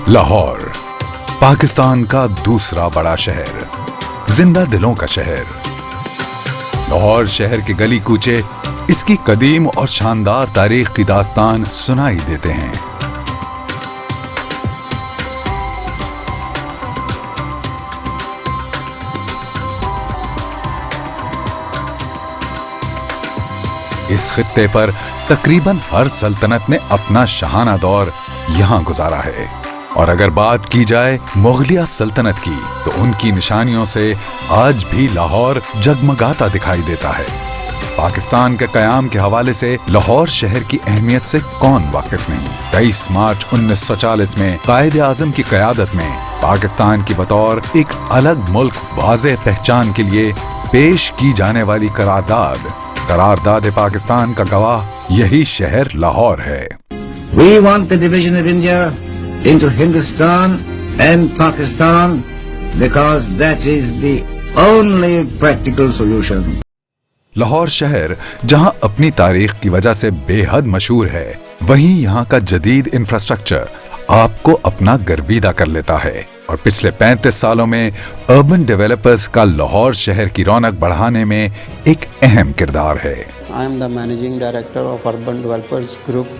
लाहौर पाकिस्तान का दूसरा बड़ा शहर, जिंदा दिलों का शहर। लाहौर शहर के गली कूचे इसकी कदीम और शानदार तारीख की दास्तान सुनाई देते हैं। इस खित्ते पर तकरीबन हर सल्तनत ने अपना शाहाना दौर यहां गुजारा है, और अगर बात की जाए मुगलिया सल्तनत की तो उनकी निशानियों से आज भी लाहौर जगमगाता दिखाई देता है। पाकिस्तान के क़याम के हवाले से लाहौर शहर की अहमियत से कौन वाकिफ नहीं। 23 मार्च 1940 में कायद आज़म की क़यादत में पाकिस्तान की बतौर एक अलग मुल्क वाज़ेह पहचान के लिए पेश की जाने वाली करारदाद पाकिस्तान का गवाह यही शहर लाहौर है। We want the division of India into Hindustan and Pakistan because that is the only practical solution. Lahore शहर जहां अपनी तारीख की वजह से बेहद मशहूर है, वहीं यहां का जदीद इंफ्रास्ट्रक्चर आपको अपना गर्विदा कर लेता है, और पिछले 35 सालों में अर्बन डेवलपर्स का लाहौर शहर की रौनक बढ़ाने में एक अहम किरदार है। I am the managing director of Urban Developers Group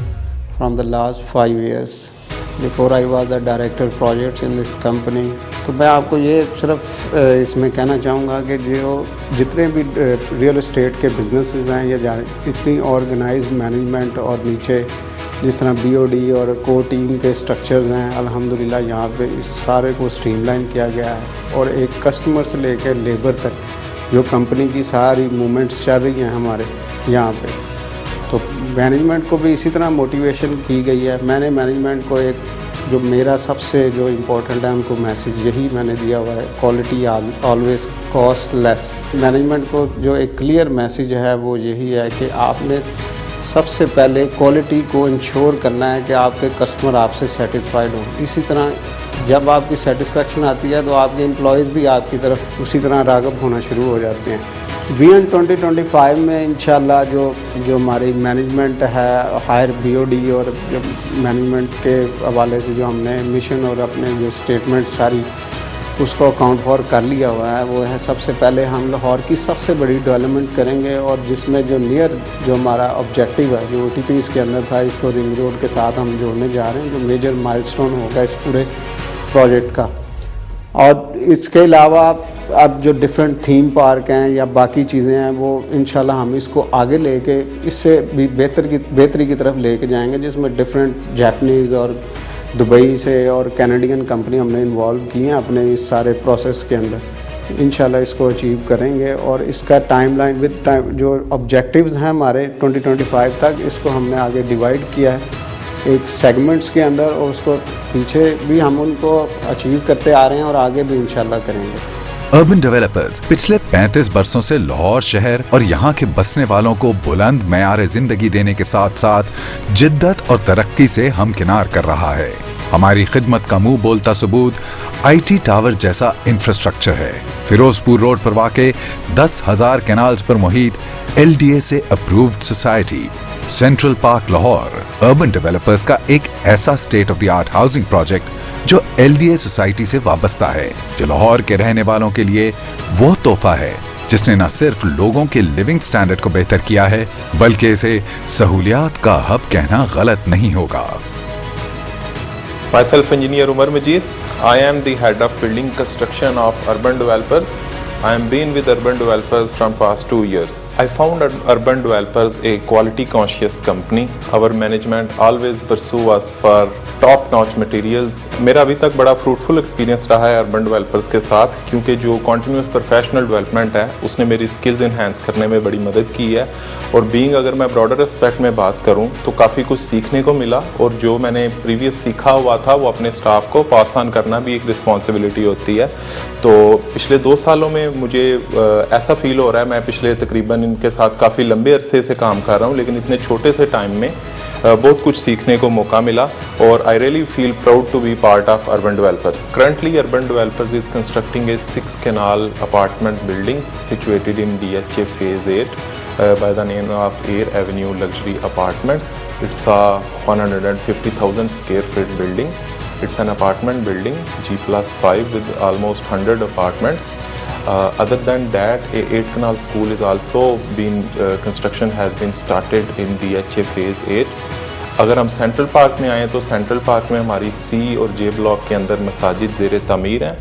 from the last 5 years. Before I was the director projects in this company. तो मैं आपको ये सिर्फ इसमें कहना चाहूँगा कि जो जितने भी रियल एस्टेट के बिजनेसेस हैं या इतनी ऑर्गेनाइज्ड मैनेजमेंट और नीचे जिस तरह BOD और को टीम के स्ट्रक्चर्स हैं, अल्हम्दुलिल्लाह यहाँ पे इस सारे को स्ट्रीमलाइन किया गया है, और एक कस्टमर से लेकर लेबर तक जो कंपनी की सारी मूवमेंट्स चल रही हैं हमारे यहाँ पे, तो मैनेजमेंट को भी इसी तरह मोटिवेशन की गई है। मैंने मैनेजमेंट को एक जो मेरा सबसे जो इम्पोर्टेंट है उनको मैसेज यही मैंने दिया हुआ है, quality always cost less. Management को जो एक क्लियर मैसेज है वो यही है कि आपने सबसे पहले क्वालिटी को इंश्योर करना है कि आपके कस्टमर आपसे सेटिस्फाइड हो। इसी तरह जब आपकी सेटिस्फेक्शन आती है तो आपके एम्प्लॉयज़ भी आपकी तरफ उसी तरह राग़िब होना शुरू हो जाते हैं। विजन 2025 में इंशाल्लाह जो हमारी मैनेजमेंट है, हायर BOD और जो मैनेजमेंट के हवाले से जो हमने मिशन और अपने जो स्टेटमेंट सारी उसको अकाउंट फॉर कर लिया हुआ है, वो है सबसे पहले हम लाहौर की सबसे बड़ी डेवलपमेंट करेंगे, और जिसमें जो जो हमारा ऑब्जेक्टिव है जो OTPs के अंदर था, इसको रिंग रोड के साथ हम जोड़ने जा रहे हैं, जो मेजर माइलस्टोन होगा इस पूरे प्रोजेक्ट का। और इसके अलावा अब जो डिफरेंट थीम पार्क हैं या बाकी चीज़ें हैं वो इंशाल्लाह हम इसको आगे लेके इससे भी बेहतरी की तरफ लेके जाएंगे, जिसमें डिफरेंट जापानीज़ और दुबई से और कैनेडियन कंपनी हमने इन्वॉल्व की हैं अपने इस सारे प्रोसेस के अंदर। इंशाल्लाह इसको अचीव करेंगे, और इसका टाइमलाइन विद टाइम जो ऑब्जेक्टिव्स हैं हमारे 2025 तक, इसको हमने आगे डिवाइड किया है एक सेगमेंट्स के अंदर, और उसको पीछे भी हम उनको अचीव करते आ रहे हैं और आगे भी इंशाल्लाह करेंगे। अर्बन डेवलपर्स पिछले 35 बरसों से लाहौर शहर और यहाँ के बसने वालों को बुलंद मयार जिंदगी देने के साथ साथ जिद्दत और तरक्की से हमकिनार कर रहा है। हमारी खिदमत का मुंह बोलता सबूत IT टावर जैसा इंफ्रास्ट्रक्चर है। फिरोजपुर रोड पर वाक़े 10,000 कैनाल्स पर मुहित LDA से approved society central park Lahore urban developers का एक ऐसा state of the art housing project जो LDA सोसाइटी से वाबस्ता है, जो लाहौर के रहने वालों के लिए वो तोहफा है जिसने न सिर्फ लोगों के लिविंग स्टैंडर्ड को बेहतर किया है, बल्कि इसे सहूलियात का हब कहना गलत नहीं होगा। Myself engineer Umar Majid. I am the head of building construction of Urban Developers. I am been with Urban Developers from past 2 years. I found Urban Developers a quality conscious company. Our management always pursue us for top notch materials. मेरा अभी तक बड़ा fruitful experience रहा है Urban Developers के साथ, क्योंकि जो continuous professional development है उसने मेरी skills enhance करने में बड़ी मदद की है, और being अगर मैं broader aspect में बात करूँ तो काफ़ी कुछ सीखने को मिला, और जो मैंने previous सीखा हुआ था वो अपने staff को pass on करना भी एक responsibility होती है। तो पिछले 2 सालों में मुझे ऐसा फील हो रहा है, मैं पिछले तकरीबन इनके साथ काफ़ी लंबे अरसे से काम कर रहा हूँ, लेकिन इतने छोटे से टाइम में बहुत कुछ सीखने को मौका मिला, और I really feel proud to be part of urban developers. Currently urban developers is constructing a 6 canal apartment building situated in DHA phase 8 by the name of Air Avenue Luxury Apartments. It's a 150,000 square feet building It's an apartment building, G+5 with almost 100 apartments. Other than that, a 8 canal school is also construction has been started in DHA phase 8. اگر ہم central park میں آئیں تو central park میں ہماری سی اور جے block کے اندر مساجد زیر تعمیر ہیں.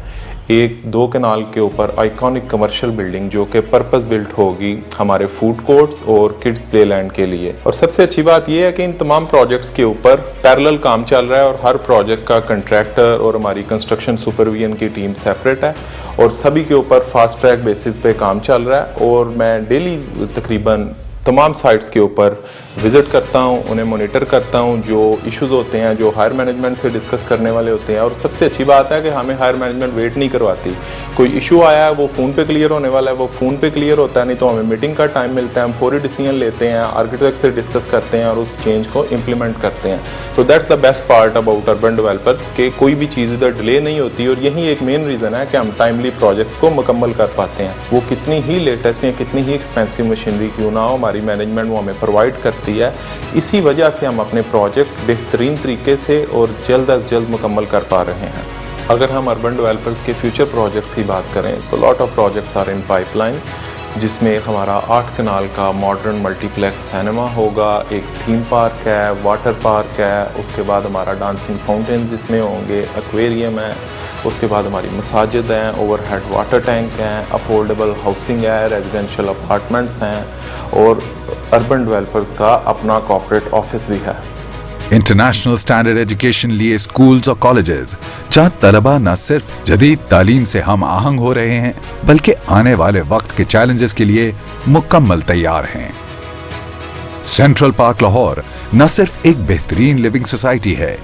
ایک 2 کنال کے اوپر آئیکونک کمرشل بلڈنگ جو کہ پرپز بلٹ ہوگی ہمارے فوڈ کورٹس اور کڈز پلے لینڈ کے لیے. اور سب سے اچھی بات یہ ہے کہ ان تمام پروجیکٹس کے اوپر پیرلل کام چل رہا ہے اور ہر پروجیکٹ کا کنٹریکٹر اور ہماری کنسٹرکشن سپرویژن کی ٹیم سیپریٹ ہے اور سبھی کے اوپر فاسٹ ٹریک بیسس پہ کام چل رہا ہے. اور میں ڈیلی تقریباً تمام سائٹس کے اوپر وزٹ کرتا ہوں, انہیں مانیٹر کرتا ہوں, جو ایشوز ہوتے ہیں جو ہائر مینجمنٹ سے ڈسکس کرنے والے ہوتے ہیں. اور سب سے اچھی بات ہے کہ ہمیں ہائر مینجمنٹ ویٹ نہیں کرواتی. کوئی ایشو آیا ہے وہ فون پہ کلیئر ہونے والا ہے, وہ فون پہ کلیئر ہوتا ہے, نہیں تو ہمیں میٹنگ کا ٹائم ملتا ہے, ہم فوری ڈیسیژن لیتے ہیں, آرکیٹیکٹ سے ڈسکس کرتے ہیں اور اس چینج کو امپلیمنٹ کرتے ہیں. تو that's the best part about urban developers کہ کوئی بھی چیز ادھر ڈیلے نہیں ہوتی. اور یہی ایک مین ریزن ہے کہ ہم ٹائملی پروجیکٹس کو مکمل کر پاتے ہیں. وہ کتنی ہی لیٹسٹ یا کتنی ہی ایکسپینسو مشینری کیوں نہ ہو, ہماری مینجمنٹ وہ ہمیں پرووائڈ کرتی ہے. اسی وجہ سے ہم اپنے پروجیکٹ بہترین طریقے سے اور جلد از جلد مکمل کر پا رہے ہیں. اگر ہم اربن ڈیولپرز کے فیوچر پروجیکٹ کی بات کریں تو lot of projects are in pipeline, جس میں ہمارا 8 کنال کا ماڈرن ملٹی پلیکس سینما ہوگا, ایک تھیم پارک ہے, واٹر پارک ہے, اس کے بعد ہمارا ڈانسنگ فاؤنٹینز اس میں ہوں گے, ایکویریم ہے, اس کے بعد ہماری مساجد ہیں, اوور ہیڈ واٹر ٹینک ہیں, افورڈیبل ہاؤسنگ ہے, ریزیڈینشیل اپارٹمنٹس ہیں, اور اربن ڈیولپرز کا اپنا کارپوریٹ آفس بھی ہے. انٹرنیشنل سٹینڈرڈ ایجوکیشن لیے اسکولز اور کالجز جہاں طلبہ نہ صرف جدید تعلیم سے ہم آہنگ ہو رہے ہیں بلکہ آنے والے وقت کے چیلنجز کے لیے مکمل تیار ہیں. سینٹرل پارک لاہور نہ صرف ایک بہترین لیونگ سوسائٹی ہے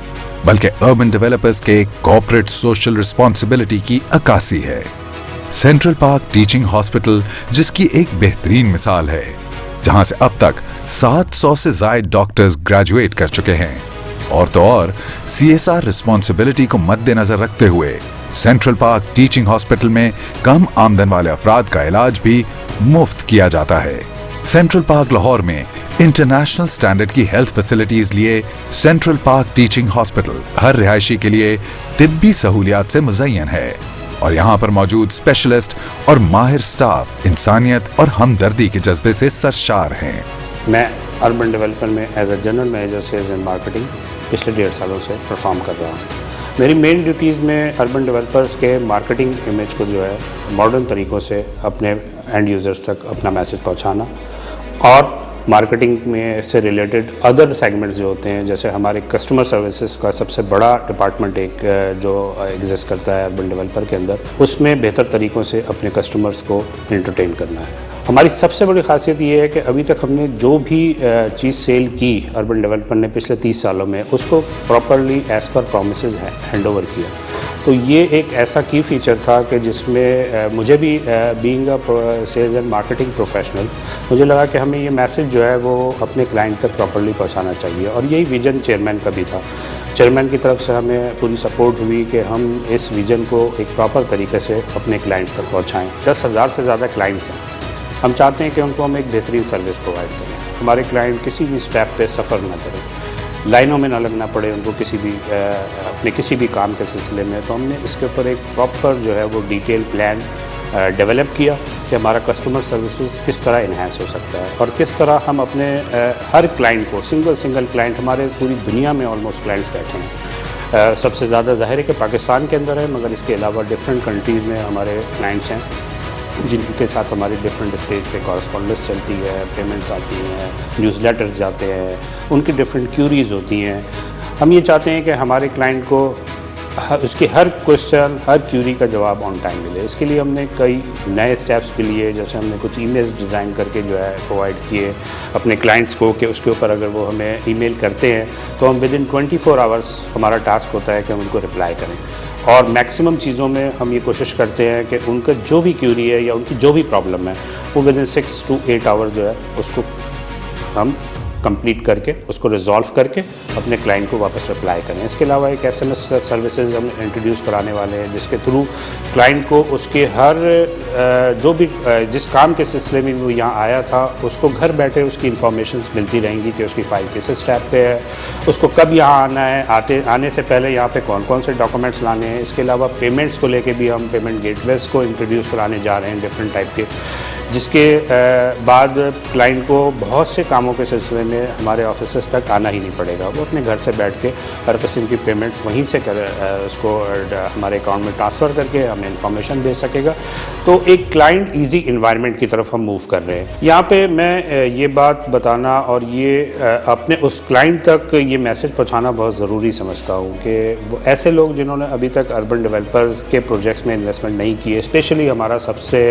بلکہ اربن ڈیولپرز کے کارپوریٹ سوشل رسپانسبلٹی کی عکاسی ہے. سینٹرل پارک ٹیچنگ ہاسپٹل جس کی ایک بہترین مثال ہے, جہاں سے اب تک 700 سے زائد ڈاکٹرز گریجویٹ کر چکے ہیں. اور تو اور CSR رسپانسبلٹی کو مد نظر رکھتے ہوئے سینٹرل پارک ٹیچنگ ہاسپٹل میں کم آمدن والے افراد کا علاج بھی مفت کیا جاتا ہے. سینٹرل پارک لاہور میں انٹرنیشنل سٹینڈرڈ کی ہیلتھ فیسلٹیز لیے سینٹرل پارک ٹیچنگ ہاسپٹل ہر رہائشی کے لیے طبی سہولیات سے مزین ہے, اور یہاں پر موجود اسپیشلسٹ اور ماہر سٹاف انسانیت اور ہمدردی کے جذبے سے سرشار ہیں. میں اربن ڈیولپر میں as a general manager sales and marketing پچھلے 1.5 سالوں سے پرفارم کر رہا ہوں. میری مین ڈیوٹیز میں اربن ڈیولپرس کے مارکیٹنگ امیج کو جو ہے ماڈرن طریقوں سے اپنے اینڈ یوزرز تک اپنا میسج پہنچانا, اور مارکیٹنگ میں سے ریلیٹڈ ادر سیگمنٹس جو ہوتے ہیں, جیسے ہمارے کسٹمر سروسز کا سب سے بڑا ڈپارٹمنٹ ایک جو ایگزسٹ کرتا ہے اربن ڈیولپر کے اندر, اس میں بہتر طریقوں سے اپنے کسٹمرز کو انٹرٹین کرنا ہے. ہماری سب سے بڑی خاصیت یہ ہے کہ ابھی تک ہم نے جو بھی چیز سیل کی اربن ڈیولپر نے پچھلے 30 سالوں میں, اس کو properly as per promises hand over کیا. تو یہ ایک ایسا کی فیچر تھا کہ جس میں مجھے بھی being a sales and marketing professional مجھے لگا کہ ہمیں یہ میسج جو ہے وہ اپنے کلائنٹ تک پراپرلی پہنچانا چاہیے. اور یہی ویژن چیئرمین کا بھی تھا. چیئرمین کی طرف سے ہمیں پوری سپورٹ ہوئی کہ ہم اس ویژن کو ایک پراپر طریقے سے اپنے کلائنٹس تک پہنچائیں. 10,000 سے زیادہ کلائنٹس ہیں. ہم چاہتے ہیں کہ ان کو ہم ایک بہترین سروس پرووائڈ کریں. ہمارے کلائنٹ کسی بھی اسٹیپ پہ سفر نہ کریں, لائنوں میں نہ لگنا پڑے ان کو اپنے کسی بھی کام کے سلسلے میں. تو ہم نے اس کے اوپر ایک پراپر جو ہے وہ ڈیٹیل پلان ڈیولپ کیا کہ ہمارا کسٹمر سروسز کس طرح انہینس ہو سکتا ہے, اور کس طرح ہم اپنے ہر کلائنٹ کو سنگل کلائنٹ, ہمارے پوری دنیا میں آلموسٹ کلائنٹس بیٹھے ہیں. سب سے زیادہ ظاہر ہے کہ پاکستان کے اندر ہے, مگر اس کے علاوہ ڈفرینٹ کنٹریز میں ہمارے کلائنٹس ہیں جن کے ساتھ ہماری ڈفرینٹ اسٹیج پہ کورسپونڈنس چلتی ہے, پیمنٹس آتی ہیں, نیوز لیٹرز جاتے ہیں, ان کی ڈفرینٹ کیوریز ہوتی ہیں. ہم یہ چاہتے ہیں کہ ہمارے کلائنٹ کو اس کے ہر کوشچن, ہر کیوری کا جواب آن ٹائم ملے. اس کے لیے ہم نے کئی نئے اسٹیپس بھی لیے, جیسے ہم نے کچھ ای میلز ڈیزائن کر کے جو ہے پرووائڈ کیے اپنے کلائنٹس کو کہ اس کے اوپر اگر وہ ہمیں ای میل کرتے ہیں تو ہم ود ان 24 آورس ہمارا ٹاسک ہوتا ہے کہ ہم ان کو رپلائی کریں. اور میکسیمم چیزوں میں ہم یہ کوشش کرتے ہیں کہ ان کا جو بھی کیوری ہے یا ان کی جو بھی پرابلم ہے وہ ود ان 6 to 8 آور جو ہے اس کو ہم कंप्लीट करके उसको रिजॉल्व करके अपने क्लाइंट को वापस रिप्लाई करें। इसके अलावा एक SMS सर्विसेज हम इंट्रोड्यूस कराने वाले हैं जिसके थ्रू क्लाइंट को उसके हर जो भी जिस काम के सिलसिले में वो यहाँ आया था उसको घर बैठे उसकी इन्फॉर्मेशन मिलती रहेंगी कि उसकी फ़ाइल किस स्टेप पे है, उसको कब यहाँ आना है, आने से पहले यहाँ पे कौन कौन से डॉक्यूमेंट्स लाने हैं। इसके अलावा पेमेंट्स को लेके भी हम पेमेंट गेटवेज को इंट्रोड्यूस कराने जा रहे हैं डिफरेंट टाइप के, जिसके बाद क्लाइंट को बहुत से कामों के सिलसिले में हमारे ऑफिस तक आना ही नहीं पड़ेगा। वो अपने घर से बैठ के हर किस्म की पेमेंट्स वहीं से उसको हमारे अकाउंट में ट्रांसफ़र करके हमें इंफॉर्मेशन दे सकेगा। तो एक क्लाइंट इजी इन्वायरमेंट की तरफ हम मूव कर रहे हैं। यहाँ पे मैं ये बात बताना और ये अपने उस क्लाइंट तक ये मैसेज पहुँचाना बहुत ज़रूरी समझता हूँ कि वो ऐसे लोग जिन्होंने अभी तक अर्बन डेवलपर्स के प्रोजेक्ट्स में इन्वेस्टमेंट नहीं किए, स्पेशली हमारा सबसे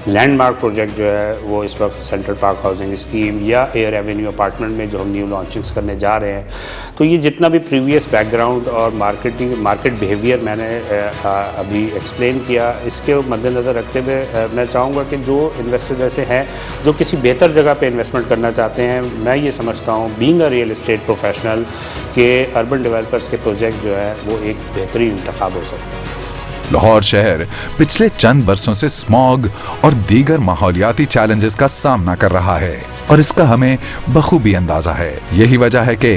लैंडमार्क प्रोजेक्ट जो है वो इस वक्त सेंट्रल पार्क हाउसिंग स्कीम या एयर एवेन्यू अपार्टमेंट में जो हम न्यू लॉन्चिंग्स करने जा रहे हैं, तो ये जितना भी प्रीवियस बैकग्राउंड और मार्केट बिहेवियर मैंने अभी एक्सप्लेन किया, इसके मद्देनज़र रखते हुए मैं चाहूँगा कि जो इन्वेस्टर ऐसे हैं जो किसी बेहतर जगह पे इन्वेस्टमेंट करना चाहते हैं, मैं ये समझता हूँ being a real estate professional के अर्बन डेवलपर्स के प्रोजेक्ट जो है वो एक बेहतरीन इंतखाब हो सकता है। लाहौर शहर पिछले चंद बरसों से स्मॉग और दीगर माहौलियाती चैलेंजेस का सामना कर रहा है और इसका हमें बखूबी अंदाजा है। यही वजह है कि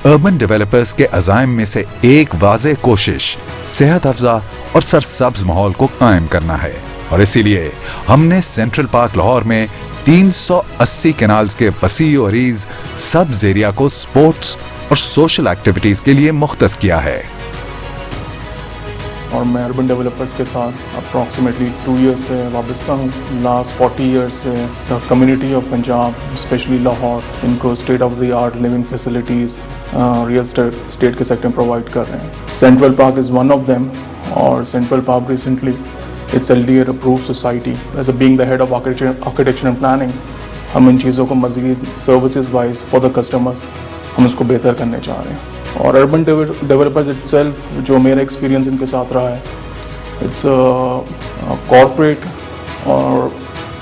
अर्बन डेवलपर्स के अज़ाइम में से एक वाज़ेह कोशिश सेहत अफ़ज़ा और सरसब्ज़ माहौल को कायम करना है और इसीलिए हमने सेंट्रल पार्क लाहौर में 380 कैनाल्स के वसी और अरीज़ सब्ज़ एरिया को स्पोर्ट्स और सोशल एक्टिविटीज़ के लिए मुख्तस किया है। और मैं अर्बन डेवलपर्स के साथ अप्रॉक्सीमेटली 2 ईयर्स से वाबस्ता हूँ। लास्ट 40 ईयर्स से the community of Punjab specially Lahore इनको state of the art living facilities real estate के सेक्टर में प्रोवाइड कर रहे हैं। Central park is one of them और central park recently it's LDA approved society as a being the head of architecture and planning हम इन चीज़ों को मज़ीद services wise for the customers हम उसको बेहतर करने चाह रहे हैं। और अर्बन डेवलपर्स इटसेल्फ जो मेरा एक्सपीरियंस इनके साथ रहा है, इट्स कॉर्पोरेट और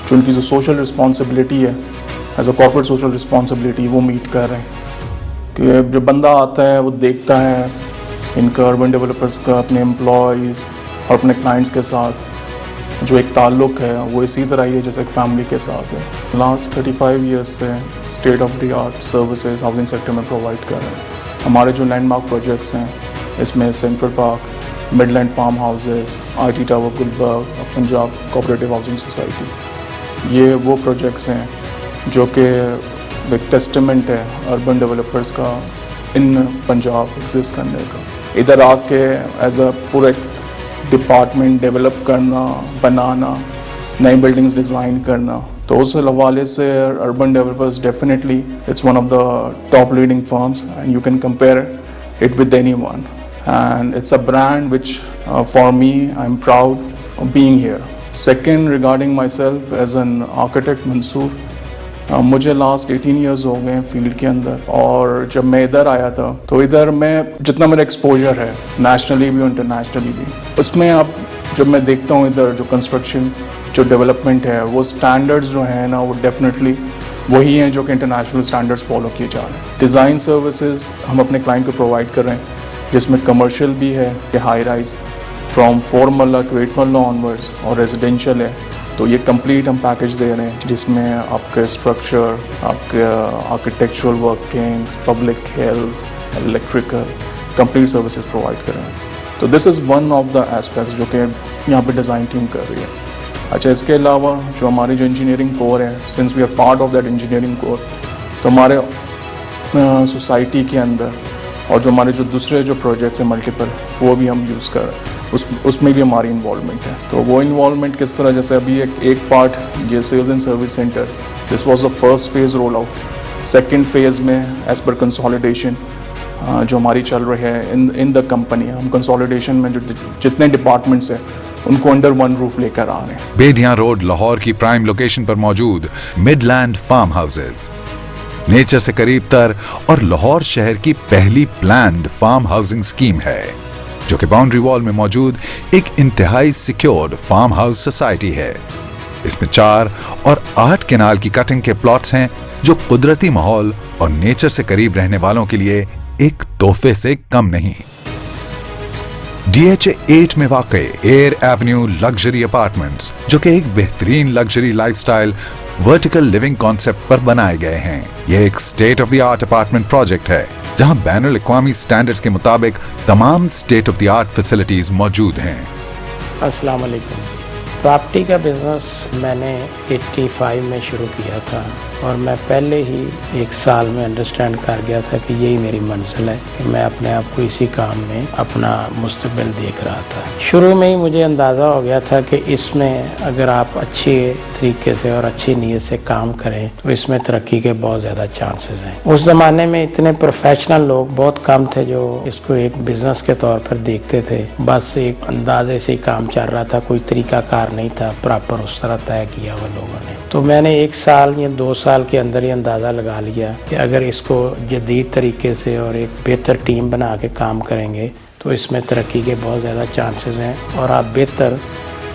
जो उनकी जो सोशल रिस्पॉन्सिबिलिटी है as a corporate social responsibility वो मीट कर रहे हैं कि जो बंदा आता है वो देखता है इनका अर्बन डेवलपर्स का अपने एम्प्लॉयज़ और अपने क्लाइंट्स के साथ जो एक ताल्लुक़ है वो इसी तरह ही है जैसे एक फैमिली के साथ है। लास्ट 35 ईयर्स से state of the art services housing sector में प्रोवाइड कर रहे हैं। हमारे जो लैंडमार्क प्रोजेक्ट्स हैं इसमें central park, midland farm houses, IT tower Gulberg, Punjab cooperative housing society, ये वो प्रोजेक्ट्स हैं जो कि एक टेस्टमेंट है अर्बन डेवलपर्स का इन पंजाब एग्जिस्ट करने का। इधर आके एज अ पूरा डिपार्टमेंट डेवलप करना, बनाना, नई बिल्डिंग्स डिज़ाइन करना, तो उस हवाले से urban developers definitely it's one of the top leading firms and you can compare it with anyone and it's a brand which for me I am proud of being here. Second, regarding myself as an architect Mansoor, मुझे last 18 years हो गए field के अंदर और जब मैं इधर आया था तो इधर मैं जितना मेरा एक्सपोजर है नेशनली भी और इंटरनेशनली भी, उसमें अब जब मैं देखता हूँ इधर जो कंस्ट्रक्शन जो डेवलपमेंट है वो स्टैंडर्ड्स जो हैं ना वो डेफिनेटली वही हैं जो कि इंटरनेशनल स्टैंडर्ड्स फॉलो किए जा रहे हैं। डिज़ाइन सर्विसेज हम अपने क्लाइंट को प्रोवाइड कर रहे हैं जिसमें कमर्शियल भी है कि हाई राइज फ्रॉम 4 मरला टू 8 मरला ऑनवर्ड्स और रेजिडेंशियल है, तो ये कंप्लीट हम पैकेज दे रहे हैं जिसमें आपके स्ट्रक्चर, आपके architectural workings, public health, electrical complete services provide कर रहे हैं। तो this is one of the aspects जो कि यहाँ पे डिज़ाइन टीम कर रही है। अच्छा, इसके अलावा जो हमारी जो इंजीनियरिंग कोर है, since we are part of that engineering core, तो हमारे सोसाइटी के अंदर और जो हमारे जो दूसरे जो प्रोजेक्ट्स हैं मल्टीपल वो भी हम यूज़ कर रहे हैं, उसमें भी हमारी इन्वॉल्वमेंट है। तो वो इन्वॉल्वमेंट किस तरह, जैसे अभी एक पार्ट ये sales and service centre, this was the first phase roll out. Second phase में एज पर कंसोलिडेशन जो हमारी चल रही है इन द कंपनी, हम कंसोलिडेशन में जो जितने डिपार्टमेंट्स हैं उनको अंडर वन रूफ लेकर आ रहे हैं। बेदियां रोड लाहौर की प्राइम लोकेशन पर मौजूद मिडलैंड फार्म हाउसेज नेचर से करीब तर और लाहौर शहर की पहली प्लान्ड फार्म हाउसिंग स्कीम है जो कि बाउंड्री वॉल में मौजूद एक इंतहाई सिक्योर्ड फार्म हाउस सोसाइटी है। इसमें 4 और 8 केनाल की कटिंग के प्लॉट्स हैं जो कुदरती माहौल और नेचर से करीब रहने वालों के लिए एक तोहफे से कम नहीं। DHA 8 में वाकई एयर एवेन्यू लग्जरी अपार्टमेंट्स, जो कि एक बेहतरीन luxury lifestyle vertical living concept पर बनाए गए हैं। यह एक state of the art apartment project है जहां बैनुल अक़वामी स्टैंडर्ड्स के मुताबिक तमाम state of the art facilities मौजूद हैं। अस्सलाम वालेकुम। प्रॉपर्टी का बिज़नेस मैंने 85 में शुरू किया था और मैं पहले ही 1 साल में अंडरस्टैंड कर गया था कि यही मेरी मंजिल है, कि मैं अपने आप को इसी काम में अपना मुस्तकबिल देख रहा था। शुरू में ही मुझे अंदाज़ा हो गया था कि इसमें अगर आप अच्छे तरीके से और अच्छी नीयत से काम करें तो इसमें तरक्की के बहुत ज़्यादा चांसेस हैं। उस ज़माने में इतने प्रोफेशनल लोग बहुत कम थे जो इसको एक बिज़नेस के तौर पर देखते थे। बस एक अंदाजे से ही काम चल रहा था, कोई तरीक़ाकार नहीं था प्रॉपर उस तरह तय किया हुआ लोगों ने। तो मैंने 1 साल या 2 साल के अंदर ही अंदाज़ा लगा लिया कि अगर इसको जदीद तरीके से और एक बेहतर टीम बना के काम करेंगे तो इसमें तरक्की के बहुत ज़्यादा चांसेस हैं और आप बेहतर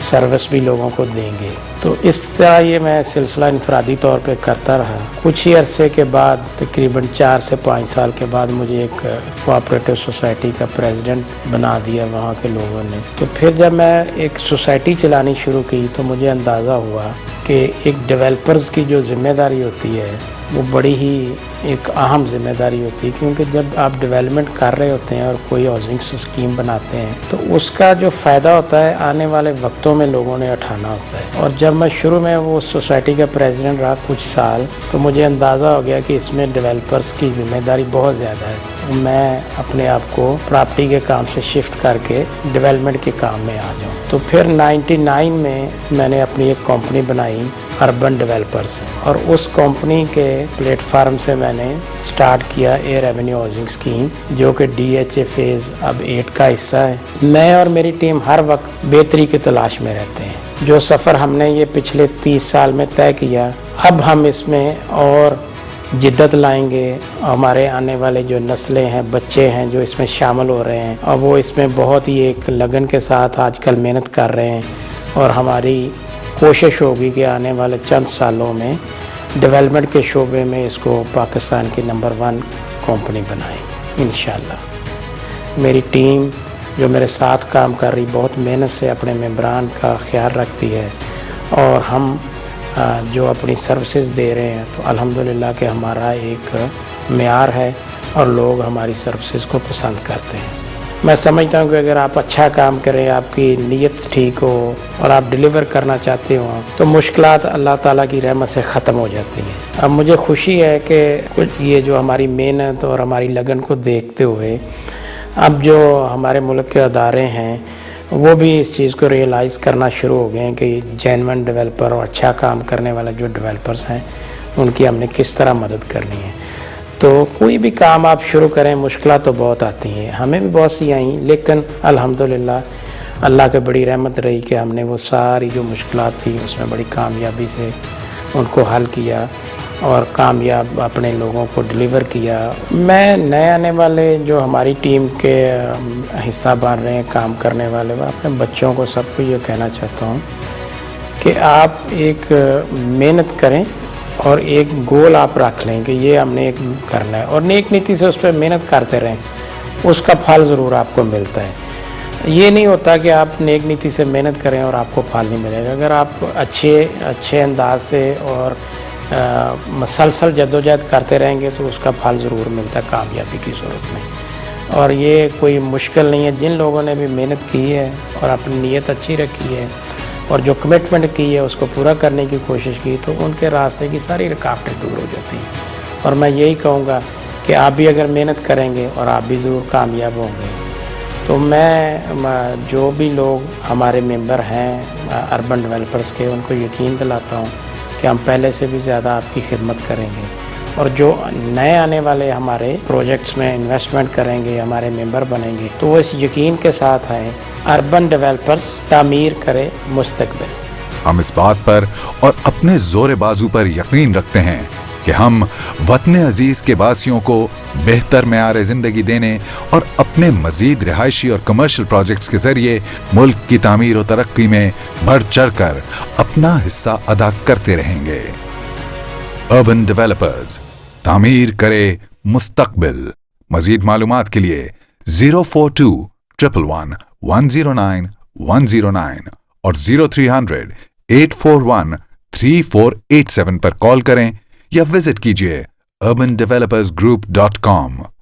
सर्विस भी लोगों को देंगे। तो इस तरह ये मैं सिलसिला इनफरादी तौर पे करता रहा। कुछ ही अरसे के बाद, तकरीबन 4 से 5 साल के बाद, मुझे एक कोऑपरेटिव सोसाइटी का प्रेसिडेंट बना दिया वहाँ के लोगों ने। तो फिर जब मैं एक सोसाइटी चलानी शुरू की तो मुझे अंदाज़ा हुआ कि एक डेवलपर्स की जो ज़िम्मेदारी होती है वो बड़ी ही एक अहम ज़िम्मेदारी होती है, क्योंकि जब आप डेवलपमेंट कर रहे होते हैं और कोई हाउसिंग स्कीम बनाते हैं तो उसका जो फ़ायदा होता है आने वाले वक्तों में लोगों ने उठाना होता है। और जब मैं शुरू में वो सोसाइटी का प्रेसिडेंट रहा कुछ साल, तो मुझे अंदाज़ा हो गया कि इसमें डेवलपर्स की ज़िम्मेदारी बहुत ज़्यादा है। तो मैं अपने आप को प्रॉपर्टी के काम से शिफ्ट करके डेवलपमेंट के काम में आ जाऊँ। तो फिर 99 में मैंने अपनी एक कंपनी बनाई, अर्बन डेवलपर्स, और उस कंपनी के प्लेटफार्म से मैंने स्टार्ट किया एयर एवेन्यू हाउसिंग स्कीम, जो कि DHA फेज़ अब 8 का हिस्सा है। मैं और मेरी टीम हर वक्त बेहतरी की तलाश में रहते हैं। जो सफ़र हमने ये पिछले 30 साल में तय किया, अब हम इसमें और जिद्दत लाएंगे। हमारे आने वाले जो नस्लें हैं, बच्चे हैं जो इसमें शामिल हो रहे हैं, और वो इसमें बहुत ही एक लगन के साथ आजकल मेहनत कर रहे हैं। और हमारी कोशिश होगी कि आने वाले चंद सालों में डेवलपमेंट के शोबे में इसको पाकिस्तान की नंबर 1 कंपनी बनाएं इंशाल्लाह। मेरी टीम जो मेरे साथ काम कर रही बहुत मेहनत से अपने मेंबरान का ख्याल रखती है, और हम जो अपनी सर्विसेज दे रहे हैं तो अल्हम्दुलिल्लाह कि हमारा एक मेयार है और लोग हमारी सर्विसेज को पसंद करते हैं। मैं समझता हूँ कि अगर आप अच्छा काम करें, आपकी नीयत ठीक हो और आप डिलीवर करना चाहते हो, तो मुश्किलात अल्लाह ताला की रहमत से ख़त्म हो जाती हैं। अब मुझे खुशी है कि ये जो हमारी मेहनत और हमारी लगन को देखते हुए अब जो हमारे मुल्क के अदारे हैं वो भी इस चीज़ को रियलाइज़ करना शुरू हो गए हैं कि जेन्युइन डेवलपर और अच्छा काम करने वाले जो डेवलपर्स हैं उनकी हमने किस तरह मदद करनी है। तो कोई भी काम आप शुरू करें, मुश्किलात तो बहुत आती हैं, हमें भी बहुत सी आई, लेकिन अल्हम्दुलिल्लाह अल्लाह की बड़ी रहमत रही कि हमने वो सारी जो मुश्किलात थी उसमें बड़ी कामयाबी से उनको हल किया और कामयाब अपने लोगों को डिलीवर किया। मैं नए आने वाले जो हमारी टीम के हिस्सा बन रहे हैं काम करने वाले, मैं अपने बच्चों को सबको ये कहना चाहता हूँ कि आप एक मेहनत करें और एक गोल आप रख लें कि ये हमने एक करना है, और नेक नीति से उस पर मेहनत करते रहें, उसका फल ज़रूर आपको मिलता है। ये नहीं होता कि आप नेक नीति से मेहनत करें और आपको फल नहीं मिलेगा। अगर आप अच्छे अंदाज से और मसलसल जद्दोजहद करते रहेंगे तो उसका फल ज़रूर मिलता है कामयाबी की सूरत में। और ये कोई मुश्किल नहीं है। जिन लोगों ने भी मेहनत की है और अपनी नीयत अच्छी रखी है और जो कमिटमेंट की है उसको पूरा करने की कोशिश की, तो उनके रास्ते की सारी रुकावटें दूर हो जाती हैं। और मैं यही कहूँगा कि आप भी अगर मेहनत करेंगे और आप भी ज़रूर कामयाब होंगे। तो मैं जो भी लोग हमारे मेंबर हैं अर्बन डेवलपर्स के, उनको यकीन दिलाता हूँ कि हम पहले से भी ज़्यादा आपकी खिदमत करेंगे, और जो नए आने वाले हमारे प्रोजेक्ट्स में इन्वेस्टमेंट करेंगे, हमारे मेंबर बनेंगे, तो वो इस यकीन के साथ आए अर्बन डेवलपर्स तामीर करे मुस्तकबिल। हम इस बात पर और अपने जोर बाजू पर यकीन रखते हैं کہ ہم وطن عزیز کے باسیوں کو بہتر معیار زندگی دینے اور اپنے مزید رہائشی اور کمرشل پروجیکٹس کے ذریعے ملک کی تعمیر و ترقی میں بڑھ چڑھ کر اپنا حصہ ادا کرتے رہیں گے۔ اربن ڈیولپرز، تعمیر کرے مستقبل۔ مزید معلومات کے لیے 042-111-109-109 اور 0300-841-3487 پر کال کریں یا وزٹ کیجیے urbandevelopersgroup.com۔